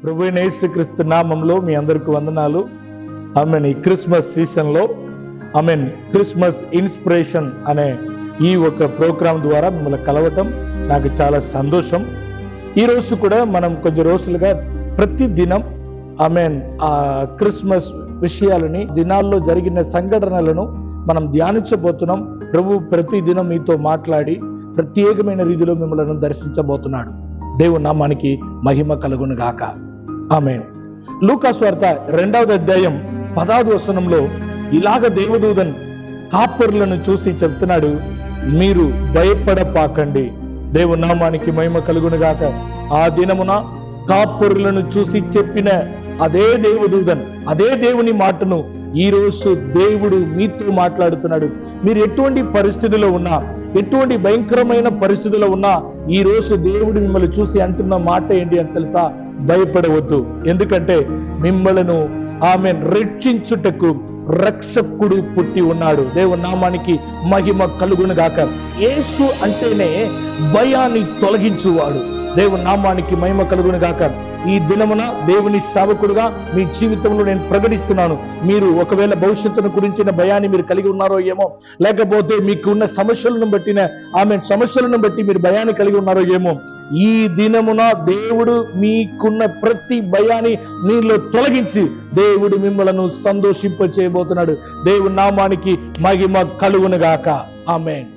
ప్రభువైన యేసుక్రీస్తు నామంలో మీ అందరికీ వందనాలు. ఆమెన్. ఈ క్రిస్మస్ సీజన్లో క్రిస్మస్ ఇన్స్పిరేషన్ అనే ఈ ఒక ప్రోగ్రాం ద్వారా మిమ్మల్ని కలవటం నాకు చాలా సంతోషం. ఈ రోజు కూడా మనం కొద్ది రోజులుగా ప్రతి దినం ఆ క్రిస్మస్ విషయాలని, దినాల్లో జరిగిన సంఘటనలను మనం ధ్యానించబోతున్నాం. ప్రభు ప్రతి దినం మీతో మాట్లాడి ప్రత్యేకమైన రీతిలో మిమ్మల్ని దర్శించబోతున్నాడు. దేవుని నామానికి మహిమ కలుగును గాక. ఆమేన్. లూకా సువార్త 2వ అధ్యాయం 10వ వచనంలో ఇలాగ దేవదూతన్ కాపరులను చూసి చెప్తున్నాడు, మీరు భయపడపాకండి. దేవుని నామానికి మహిమ కలుగును గాక. ఆ దినమున కాపరులను చూసి చెప్పిన అదే దేవదూతన్, అదే దేవుని మాటను ఈ రోజు దేవుడు మీతో మాట్లాడుతున్నాడు. మీరు ఎటువంటి పరిస్థితిలో ఉన్నా, ఎటువంటి భయంకరమైన పరిస్థితుల్లో ఉన్నా, ఈ రోజు దేవుడు మిమ్మల్ని చూసి అంటున్న మాట ఏంటి అని తెలుసా? భయపడవద్దు. ఎందుకంటే మిమ్మలను రక్షించుటకు రక్షకుడు పుట్టి ఉన్నాడు. దేవుని నామానికి మహిమ కలుగును గాక. యేసు అంటేనే భయాన్ని తొలగించువాడు. దేవుని నామానికి మహిమ కలుగును గాక. ఈ దినమున దేవుని సేవకుడుగా మీ జీవితంలో నేను ప్రకటిస్తున్నాను. మీరు ఒకవేళ భవిష్యత్తును గురించిన భయాన్ని మీరు కలిగి ఉన్నారో ఏమో, లేకపోతే మీకు ఉన్న సమస్యలను బట్టి మీరు భయాన్ని కలిగి ఉన్నారో ఏమో, ఈ దినమున దేవుడు మీకున్న ప్రతి భయాన్ని మీలో తొలగించి దేవుడు మిమ్మలను సంతోషింప చేయబోతున్నాడు. దేవుని నామానికి మహిమ కలుగును గాక. ఆమేన్.